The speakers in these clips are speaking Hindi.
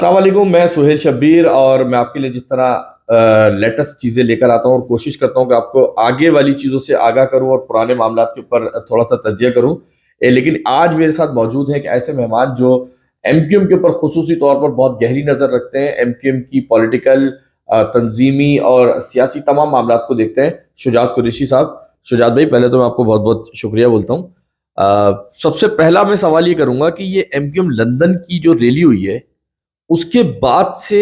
अस्सलाम वालेकुम। मैं सुहेल शब्बीर और मैं आपके लिए जिस तरह लेटेस्ट चीज़ें लेकर आता हूँ और कोशिश करता हूँ कि आपको आगे वाली चीज़ों से आगाह करूँ और पुराने मामलात के ऊपर थोड़ा सा तजिया करूँ। लेकिन आज मेरे साथ मौजूद हैं एक ऐसे मेहमान जो एमक्यूएम के ऊपर खुसूसी तौर पर बहुत गहरी नज़र रखते हैं। एमक्यूएम की पॉलिटिकल, तंजीमी और सियासी तमाम मामलात को देखते हैं। शुजात कुरैशी साहब। शुजात भाई, पहले तो मैं आपको बहुत बहुत शुक्रिया बोलता हूँ। सबसे पहला मैं सवाल ये करूंगा कि ये एमक्यूएम लंदन की जो रैली हुई है उसके बाद से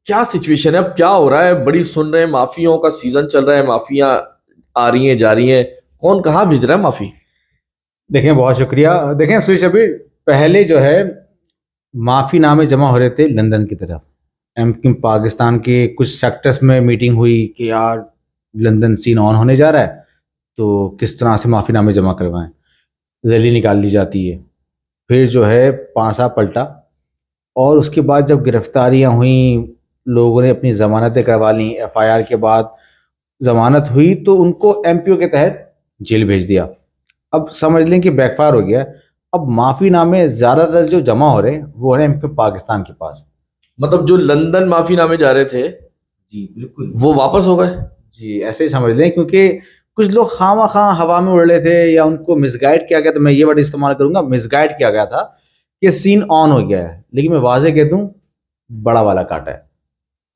क्या सिचुएशन है, अब क्या हो रहा है? बड़ी सुन रहे हैं माफियाओं का सीजन चल रहा है, माफिया आ रही हैं जा रही हैं, कौन कहाँ भेज रहा है माफी? देखें, बहुत शुक्रिया। देखें सुरेश, अभी पहले जो है माफ़ीनामे जमा हो रहे थे लंदन की तरफ। एम पाकिस्तान के कुछ सेक्टर्स में मीटिंग हुई कि यार लंदन सीन ऑन होने जा रहा है, तो किस तरह से माफ़ीनामे जमा करवाएं। रैली निकाल ली जाती है, फिर जो है पांसा पलटा, और उसके बाद जब गिरफ्तारियां हुई, लोगों ने अपनी ज़मानतें करवा ली, एफआईआर के बाद ज़मानत हुई, तो उनको एमपीओ के तहत जेल भेज दिया। अब समझ लें कि बैकफायर हो गया। अब माफीनामे ज्यादातर जो जमा हो रहे हैं वो है पाकिस्तान के पास। मतलब जो लंदन माफीनामे जा रहे थे जी बिल्कुल। वो वापस हो गए? जी ऐसे ही समझ लें, क्योंकि कुछ लोग खामा खा हवा में उड़ रहे थे या उनको मिसगाइड किया गया, तो मैं ये वर्ड इस्तेमाल करूंगा, मिसगाइड किया गया था कि सीन ऑन हो गया है। लेकिन मैं वाजे कह दूं, बड़ा वाला काटा है।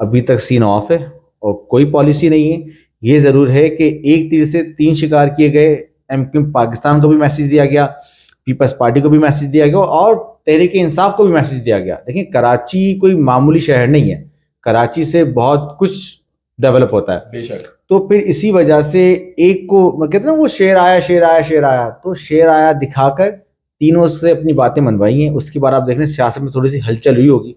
अभी तक सीन ऑफ है और कोई पॉलिसी नहीं है। ये जरूर है कि एक तीर से तीन शिकार किए गए। एमक्यूएम पाकिस्तान को भी मैसेज दिया गया, पीपल्स पार्टी को भी मैसेज दिया गया और तहरीक इंसाफ को भी मैसेज दिया गया। देखिए, कराची कोई मामूली शहर नहीं है, कराची से बहुत कुछ डेवलप होता है। बेशक। तो फिर इसी वजह से एक को मैं कहते हैं ना, वो शेर आया शेर आया शेर आया, तो शेर आया दिखाकर तीनों से अपनी बातें मनवाई हैं। उसके बाद आप देख रहे हैं सियासत में थोड़ी सी हलचल हुई होगी।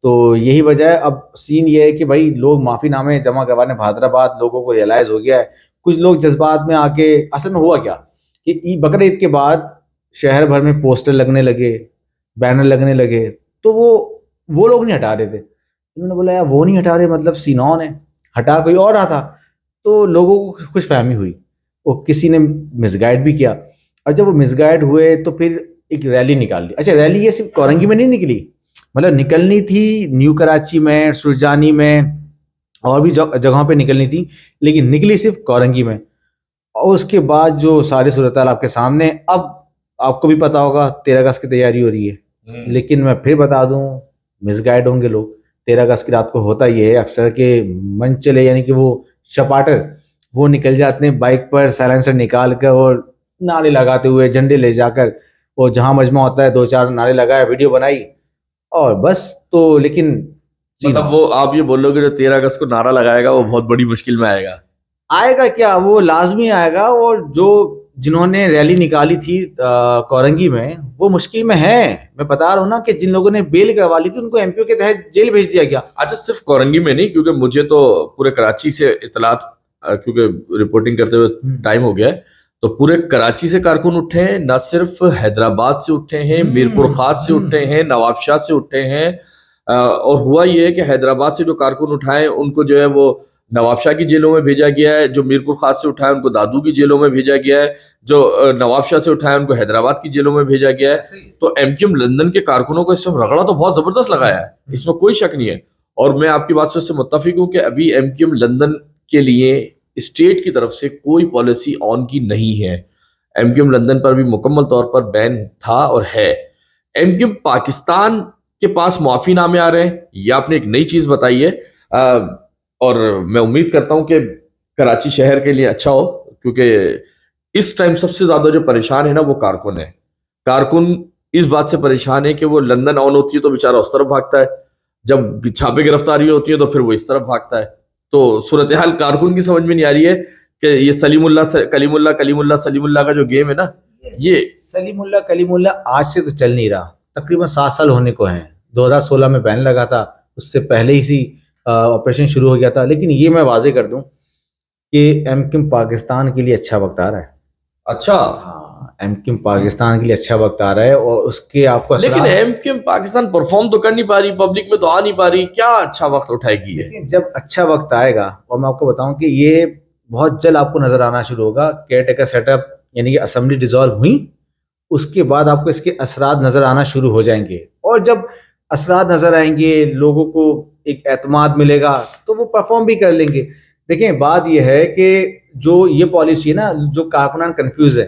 तो यही वजह है। अब सीन ये है कि भाई लोग माफीनामे जमा करवाने हैदराबाद, लोगों को रियलाइज हो गया है। कुछ लोग जज्बात में आके, असल में हुआ क्या कि बकर ईद के बाद शहर भर में पोस्टर लगने लगे, बैनर लगने लगे, तो वो लोग नहीं हटा रहे थे। इन्होंने बोला यार वो नहीं हटा रहे, मतलब सीन ऑन है, हटा कोई और रहा था। तो लोगों को खुश फहमी हुई, वो किसी ने मिसगाइड भी किया। और जब वो मिसगाइड हुए तो फिर एक रैली निकाल ली। अच्छा, रैली ये सिर्फ कोरंगी में नहीं निकली, मतलब निकलनी थी न्यू कराची में, सुरजानी में और भी जगहों पे निकलनी थी, लेकिन निकली सिर्फ कोरंगी में। और उसके बाद जो सारी सूरत आपके सामने। अब आपको भी पता होगा 13 अगस्त की तैयारी हो रही है, लेकिन मैं फिर बता दूं, मिसगाइड होंगे लोग। 13 अगस्त की रात को होता ये है अक्सर के मन चले, यानी कि वो शपाटर वो निकल जाते हैं बाइक पर साइलेंसर निकाल कर और नारे लगाते हुए, झंडे ले जाकर, वो जहां मजमा होता है दो चार नारे लगाए, वीडियो बनाई और बस। तो लेकिन मतलब वो आप ये बोल रहे हो कि जो 13 अगस्त को नारा लगाएगा वो बहुत बड़ी मुश्किल में आएगा? आएगा क्या, वो लाजमी आएगा। और जो जिन्होंने रैली निकाली थी कोरंगी में, वो मुश्किल में है। मैं बता रहा हूँ ना कि जिन लोगों ने बेल करवा ली थी उनको एमपीओ के तहत जेल भेज दिया गया। अच्छा, सिर्फ कोरंगी में नहीं, क्योंकि मुझे तो पूरे कराची से इतलात, क्योंकि रिपोर्टिंग करते हुए टाइम हो गया है, तो पूरे कराची से कारकुन उठे हैं, न सिर्फ हैदराबाद से उठे हैं, मीरपुर खास से उठे हैं, नवाबशाह से उठे हैं। और हुआ ये है कि हैदराबाद से जो कारकुन उठाए उनको जो है वो नवाबशाह की जेलों में भेजा गया है, जो मीरपुर खास से उठाए उनको दादू की जेलों में भेजा गया है, जो नवाबशाह से उठाए उनको हैदराबाद की जेलों में भेजा गया है। तो एमक्यूएम लंदन के कारकुनों को इस समय रगड़ा तो बहुत जबरदस्त लगाया है, इसमें कोई शक नहीं है। और मैं आपकी बात से उससे मुत्तफिक हूं कि अभी एमक्यूएम लंदन के लिए स्टेट की तरफ से कोई पॉलिसी ऑन की नहीं है। एमक्यूएम लंदन पर भी मुकम्मल तौर पर बैन था और है। एमक्यूएम पाकिस्तान के पास मुआफीनामे आ रहे हैं, यह आपने एक नई चीज बताई है। और मैं उम्मीद करता हूं कि कराची शहर के लिए अच्छा हो, क्योंकि इस टाइम सबसे ज्यादा जो परेशान है ना वो कारकुन है। कारकुन इस बात से परेशान है कि वो लंदन ऑन होती है तो बेचारा उस तरफ भागता है, जब छापे गिरफ्तारी होती है तो फिर वो इस तरफ भागता है। तो सूरत हाल कारकुन की समझ में नहीं आ रही है कि ये सलीमुल्लाह कलीमुल्लाह कलीमुल्लाह सलीमुल्लाह का जो गेम है ना, ये सलीमुल्लाह कलीमुल्लाह आज से तो चल नहीं रहा, तकरीबन 7 साल होने को हैं। 2016 में बैन लगा था, उससे पहले ही सी ऑपरेशन शुरू हो गया था। लेकिन ये मैं वाजे कर दूं कि एमक्यूएम पाकिस्तान के लिए अच्छा वक्त आ रहा है। अच्छा। हाँ, एमक्यूएम पाकिस्तान के लिए अच्छा वक्त आ रहा है और उसके आपको लेकिन एमक्यूएम पाकिस्तान परफॉर्म तो कर नहीं पा रही, पब्लिक में तो आ नहीं पा रही, क्या अच्छा वक्त उठाएगी है? लेकिन जब अच्छा वक्त आएगा, और मैं आपको बताऊं कि ये बहुत जल्द आपको नजर आना शुरू होगा। केयर टेकर सेटअप यानी कि असेंबली डिसॉल्व हुई, उसके बाद आपको इसके असरात नजर आना शुरू हो जाएंगे। और जब असरात नजर आएंगे, लोगों को एक एतमाद मिलेगा, तो वो परफॉर्म भी कर लेंगे। देखें, बात यह है कि जो ये पॉलिसी है ना, जो कारकुनान कंफ्यूज है,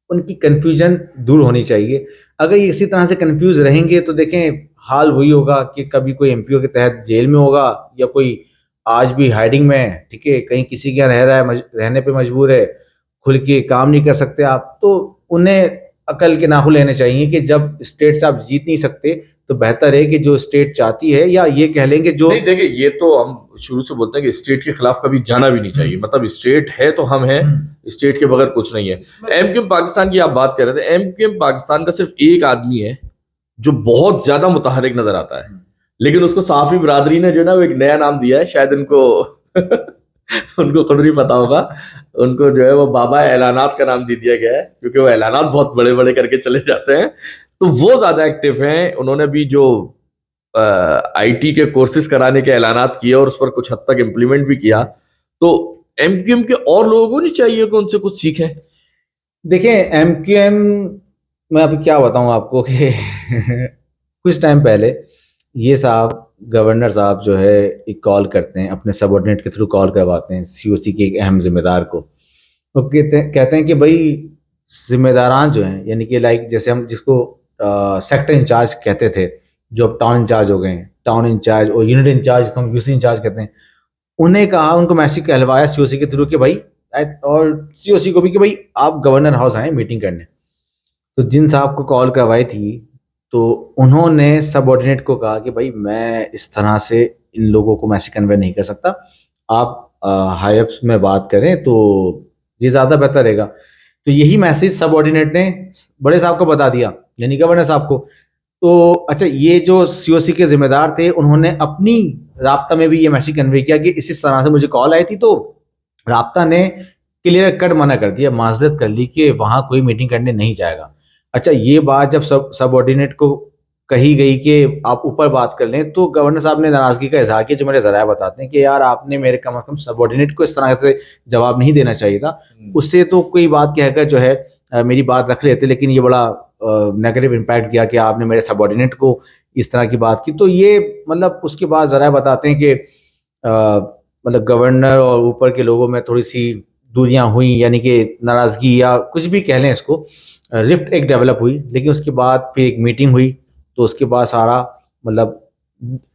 उनकी कंफ्यूजन दूर होनी चाहिए। अगर ये इसी तरह से कंफ्यूज रहेंगे तो देखें हाल वही होगा कि कभी कोई एमपीओ के तहत जेल में होगा, या कोई आज भी हाइडिंग में है, ठीक है, कहीं किसी के यहाँ रह रहा है, रहने पे मजबूर है, खुल के काम नहीं कर सकते आप, तो उन्हें अकल के नाखून लेने चाहिए कि जब स्टेट से आप जीत नहीं सकते तो बेहतर है कि जो स्टेट चाहती है, या ये कह लेंगे जो नहीं देखिए, ये तो हम शुरू से बोलते हैं कि स्टेट के खिलाफ कभी जाना भी नहीं चाहिए। मतलब स्टेट है तो हम हैं, स्टेट के बगैर कुछ नहीं है। एमक्यूएम पाकिस्तान की आप बात कर रहे थे, एमक्यूएम पाकिस्तान का सिर्फ एक आदमी है जो बहुत ज्यादा मुतहरिक नजर आता है, लेकिन उसको साफी बिरादरी ने जो है ना वो एक नया नाम दिया है, शायद उनको उनको खुद नहीं पता होगा। उनको जो है वो बाबा ऐलानात का नाम दे दिया गया है, क्योंकि वो ऐलानात बहुत बड़े बड़े करके चले जाते हैं, तो वो ज्यादा एक्टिव हैं। उन्होंने भी जो आईटी के कोर्सेज कराने के ऐलानात किए और उस पर कुछ हद तक इम्प्लीमेंट भी किया, तो एमक्यूएम के और लोगों को नहीं चाहिए कि उनसे कुछ सीखें? देखें, एमक्यूएम, मैं अभी क्या बताऊं आपको कि कुछ टाइम पहले ये साहब, गवर्नर साहब जो है एक कॉल करते हैं, अपने सबऑर्डिनेट के थ्रू कॉल करवाते हैं सीओसी के एक अहम जिम्मेदार को। वो कहते हैं कि भाई जिम्मेदारान जो हैं, यानी कि लाइक जैसे हम जिसको सेक्टर इंचार्ज कहते थे, जो अब टाउन इंचार्ज हो गए हैं, टाउन इंचार्ज और यूनिट इंचार्ज, हम यूसी इंचार्ज कहते हैं, उन्हें कहा, उनको मैसेज कहलवाया सीओसी के थ्रू कि भाई, और सीओसी को भी कि भाई आप गवर्नर हाउस आए मीटिंग करने। तो जिन साहब को कॉल करवाई थी, तो उन्होंने सबऑर्डिनेट को कहा कि भाई मैं इस तरह से इन लोगों को मैसेज कन्वे नहीं कर सकता, आप हाई अप्स में बात करें तो ये ज़्यादा बेहतर रहेगा। तो यही मैसेज सबऑर्डिनेट ने बड़े साहब को बता दिया, यानी गवर्नर साहब को। तो अच्छा, ये जो सीओसी के जिम्मेदार थे, उन्होंने अपनी राब्ता में भी ये मैसेज कन्वे किया कि इसी तरह से मुझे कॉल आई थी, तो राब्ता ने क्लियर कट मना कर दिया, माजरत कर ली कि वहाँ कोई मीटिंग करने नहीं जाएगा। अच्छा, ये बात जब सबऑर्डिनेट को कही गई कि आप ऊपर बात कर लें, तो गवर्नर साहब ने नाराजगी का इजहार किया, जो मेरे जराया बताते हैं कि यार आपने मेरे कम से कम सबऑर्डिनेट को इस तरह से जवाब नहीं देना चाहिए था। उससे तो कोई बात कहकर जो है मेरी बात रख लेते, लेकिन ये बड़ा नेगेटिव इम्पैक्ट दिया कि आपने मेरे सबऑर्डिनेट को इस तरह की बात की। तो ये मतलब उसके बाद जराया बताते हैं कि मतलब गवर्नर और ऊपर के लोगों में थोड़ी सी दूरियां हुई, यानी कि नाराजगी या कुछ भी कह लें इसको, रिफ्ट एक डेवलप हुई। लेकिन उसके बाद फिर एक मीटिंग हुई, तो उसके बाद सारा मतलब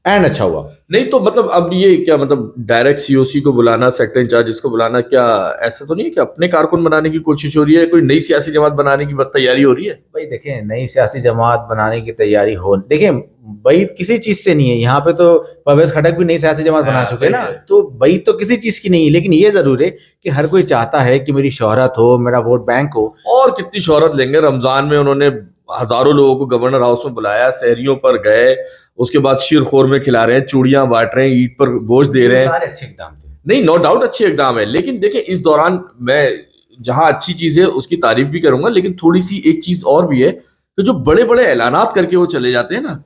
एंड अच्छा हुआ। नहीं तो मतलब अब ये क्या, मतलब डायरेक्ट सीओसी को बुलाना, सेक्टर इंचार्ज को बुलाना, क्या ऐसा तो नहीं है कि अपने कारकुन बनाने की कोशिश हो रही है, कोई नई सियासी जमात बनाने की तैयारी हो रही है? भाई देखें, नई सियासी जमात बनाने की तैयारी हो, देखें भाई किसी चीज से नहीं है, यहाँ पे तो परवेज खटक भी नई सियासी जमात बना चुके ना, तो भाई तो किसी चीज की नहीं है। लेकिन ये जरूर है कि हर कोई चाहता है कि मेरी शोहरत हो, मेरा वोट बैंक हो। और कितनी शोहरत लेंगे, रमजान में उन्होंने हजारों लोगों को गवर्नर हाउस में बुलाया, शहरियों पर गए, उसके बाद शीरखोर में खिला रहे हैं, चूड़ियां बांट रहे हैं, ईद पर गोश्त दे रहे हैं। सारे अच्छे इकदाम थे, नहीं, नो डाउट अच्छे इकदाम है, लेकिन देखिए इस दौरान मैं जहां अच्छी चीज है उसकी तारीफ भी करूंगा, लेकिन थोड़ी सी एक चीज और भी है कि जो बड़े बड़े ऐलानात करके वो चले जाते हैं ना,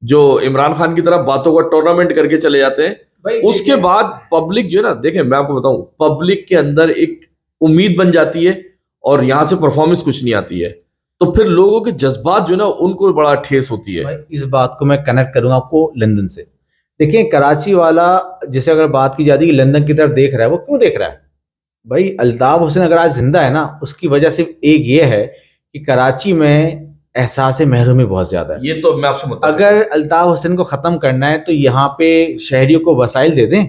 जो इमरान खान की तरह बातों का टूर्नामेंट करके चले जाते हैं, उसके बाद पब्लिक जो है ना, देखें मैं आपको बताऊं, पब्लिक के अंदर एक उम्मीद बन जाती है और यहां से परफॉर्मेंस कुछ नहीं आती है, तो फिर लोगों के जज्बात जो है ना उनको बड़ा ठेस होती है। इस बात को मैं कनेक्ट करूंगा आपको लंदन से। देखिए, कराची वाला जैसे अगर बात की जाती है कि लंदन की तरफ देख रहा है, वो क्यों देख रहा है? भाई अल्ताफ हुसैन अगर आज जिंदा है ना, उसकी वजह सिर्फ एक ये है कि कराची में एहसास महरूमी बहुत ज्यादा है। ये तो मैं आपसे अगर अल्ताफ हुसैन को खत्म करना है तो यहाँ पे शहरियों को वसाइल दे दें,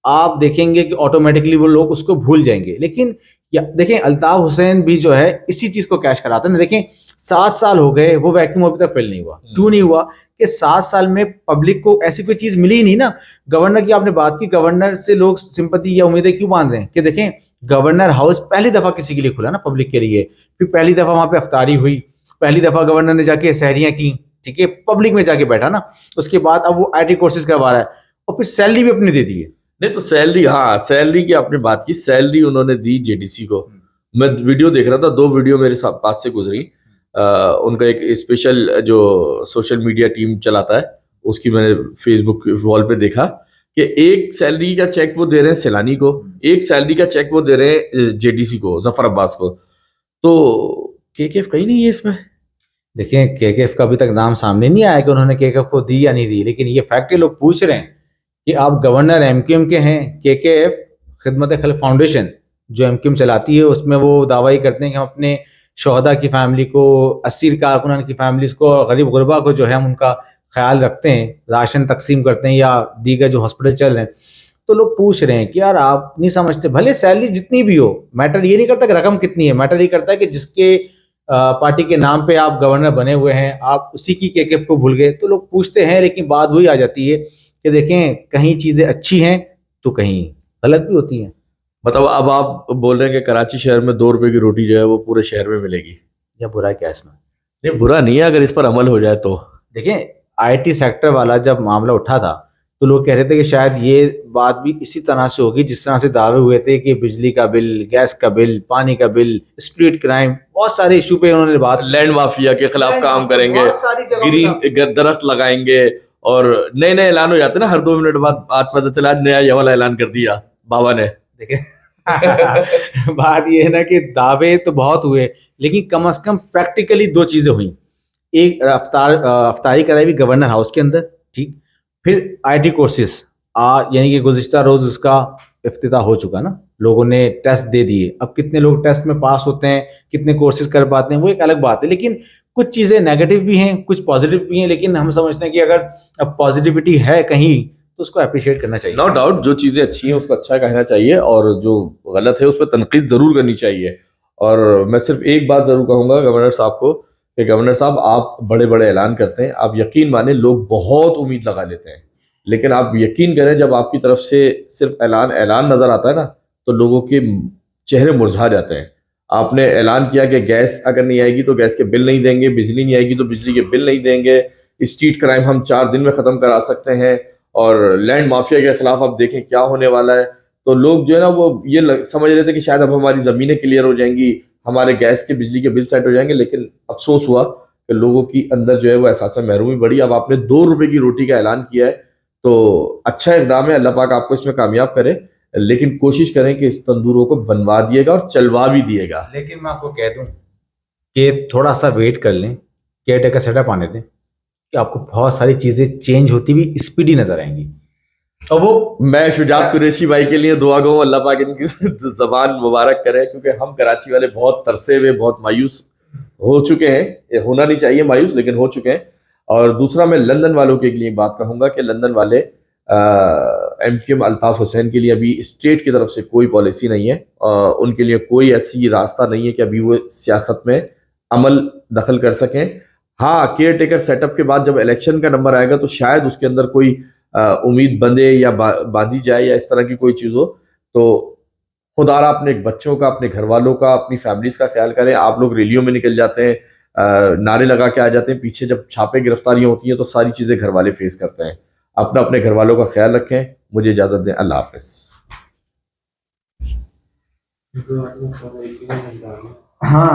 आप देखेंगे कि ऑटोमेटिकली वो लोग उसको भूल जाएंगे। लेकिन देखें, अल्ताफ हुसैन भी जो है इसी चीज को कैश कराता है ना। देखें 7 साल हो गए, वो वैक्यूम अभी तक फिल नहीं हुआ। क्यों नहीं हुआ? कि 7 साल में पब्लिक को ऐसी कोई चीज मिली ही नहीं ना। गवर्नर की आपने बात की, गवर्नर से लोग सिंपैथी या उम्मीदें क्यों बांध रहे हैं? कि देखें, गवर्नर हाउस पहली दफा किसी के लिए खुला ना, पब्लिक के लिए, फिर पहली दफा वहां पे अफ्तारी हुई, पहली दफा गवर्नर ने जाके सहरियां की, ठीक है, पब्लिक में जाके बैठा ना। उसके बाद अब वो IT कोर्सेज करवा रहा है और फिर सैलरी भी अपनी दे दी है। नहीं तो सैलरी, हाँ सैलरी की आपने बात की, सैलरी उन्होंने दी JDC को। मैं वीडियो देख रहा था, 2 वीडियो मेरे पास से गुजरी। उनका एक स्पेशल जो सोशल मीडिया टीम चलाता है, उसकी मैंने फेसबुक वॉल पे देखा कि एक सैलरी का चेक वो दे रहे हैं सैलानी को, एक सैलरी का चेक वो दे रहे हैं JDC को, जफर अब्बास को। तो KKF कहीं नहीं है इसमें। देखिए केकेएफ का अभी तक नाम सामने नहीं आया कि उन्होंने केकेएफ को दी या नहीं दी, लेकिन ये फैक्ट ये लोग पूछ रहे हैं कि आप गवर्नर एमक्यूएम के हैं, केकेएफ खिदमत खल्क फाउंडेशन जो एमक्यूएम चलाती है उसमें वो दावा ही करते हैं कि हम अपने शहदा की फैमिली को, असीर कारकुनान की फैमिलीज को, गरीब गुरबा को जो है हम उनका ख्याल रखते हैं, राशन तकसीम करते हैं या दीगर जो हॉस्पिटल चल रहे हैं। तो लोग पूछ रहे हैं कि यार आप नहीं समझते, भले सैलरी जितनी भी हो, मैटर ये नहीं करता कि रकम कितनी है, मैटर ये करता है कि जिसके पार्टी के नाम पे आप गवर्नर बने हुए हैं, आप उसी की केकेएफ को भूल गए। तो लोग पूछते हैं, लेकिन बात वही आ जाती है कि देखें कहीं चीजें अच्छी हैं तो कहीं गलत भी होती हैं। मतलब अब आप बोल रहे हैं कि कराची शहर में 2 रुपए की रोटी जो है वो पूरे शहर में मिलेगी? या बुरा क्या इसमें? नहीं, बुरा नहीं है अगर इस पर अमल हो जाए तो। देखिए आईटी सेक्टर वाला जब मामला उठा था तो लोग कह रहे थे कि शायद ये बात भी इसी तरह से होगी जिस तरह से दावे हुए थे कि बिजली का बिल, गैस का बिल, पानी का बिल, स्ट्रीट क्राइम, बहुत सारे इशू पे उन्होंने बात, लैंड माफिया के खिलाफ काम करेंगे, बहुत सारी जगहों पे ग्रीन दरख्त लगाएंगे, और नए नए ऐलान हो जाते हैं ना हर 2 मिनट बाद। आज पता चला आज नया ये वाला ऐलान कर दिया बाबा ने। देखिए बात ये है ना कि दावे तो बहुत हुए, लेकिन कम से कम प्रैक्टिकली 2 चीजें हुई। एक अफ्तारी कराई भी गवर्नर हाउस के अंदर, ठीक। फिर आईटी कोर्सेज यानी कि गुज़िश्ता रोज उसका इफ्तिताह हो चुका ना, लोगों ने टेस्ट दे दिए। अब कितने लोग टेस्ट में पास होते हैं, कितने कोर्सेज कर पाते हैं, वो एक अलग बात है। लेकिन कुछ चीज़ें नेगेटिव भी हैं, कुछ पॉजिटिव भी हैं, लेकिन हम समझते हैं कि अगर अब पॉजिटिविटी है कहीं तो उसको अप्रिशिएट करना चाहिए। नो डाउट, जो चीज़ें अच्छी हैं उसको अच्छा कहना चाहिए और जो गलत है उस पर तनकीद ज़रूर करनी चाहिए। और मैं सिर्फ एक बात ज़रूर कहूँगा गवर्नर साहब को कि गवर्नर साहब आप बड़े बड़े ऐलान करते हैं, आप यकीन माने लोग बहुत उम्मीद लगा लेते हैं, लेकिन आप यकीन करें जब आपकी तरफ से सिर्फ ऐलान ऐलान नज़र आता है ना तो लोगों के चेहरे मुरझा जाते हैं। आपने ऐलान किया कि गैस अगर नहीं आएगी तो गैस के बिल नहीं देंगे, बिजली नहीं आएगी तो बिजली के बिल नहीं देंगे, स्ट्रीट क्राइम हम 4 दिन में ख़त्म करा सकते हैं, और लैंड माफिया के खिलाफ आप देखें क्या होने वाला है। तो लोग जो है ना वो ये समझ रहे थे कि शायद अब हमारी ज़मीनें क्लियर हो जाएंगी, हमारे गैस के बिजली के बिल सेट हो जाएंगे, लेकिन अफसोस हुआ कि लोगों की अंदर जो है वो एहसास महरूमी बढ़ी। अब आपने 2 रुपए की रोटी का ऐलान किया है तो अच्छा इकदाम है, अल्लाह पाक आपको इसमें कामयाब करे, लेकिन कोशिश करें कि इस तंदूरों को बनवा दिएगा और चलवा भी दिएगा। लेकिन मैं आपको कह दूं कि थोड़ा सा वेट कर लें, केयर टेकर सेटअप आने दें, कि आपको बहुत सारी चीजें चेंज होती हुई स्पीडी नजर आएंगी। और वो मैं शुजात कुरैशी भाई के लिए दुआ गो, अल्लाह पाक इनकी जबान मुबारक करे, क्योंकि हम कराची वाले बहुत तरसे हुए, बहुत मायूस हो चुके हैं। ये होना नहीं चाहिए मायूस, लेकिन हो चुके हैं। और दूसरा मैं लंदन वालों के लिए बात कहूँगा कि लंदन वाले एमक्यूएम अल्ताफ हुसैन के लिए अभी स्टेट की तरफ से कोई पॉलिसी नहीं है, उनके लिए कोई ऐसी रास्ता नहीं है कि अभी वो सियासत में अमल दखल कर सकें। हाँ, केयर टेकर सेटअप के बाद जब इलेक्शन का नंबर आएगा तो शायद उसके अंदर कोई उम्मीद बंधे या बांधी जाए या इस तरह की कोई चीज़ हो। तो खुदारा अपने बच्चों का, अपने घर वालों का, अपनी फैमिलीज का ख्याल करें। आप लोग रैलियों में निकल जाते हैं, नारे लगा के आ जाते हैं, पीछे जब छापे गिरफ्तारियां होती हैं तो सारी चीज़ें घर वाले फेस करते हैं। अपना अपने घर वालों का ख्याल रखें। मुझे इजाज़त दें, अल्लाह हाफिज़। हाँ।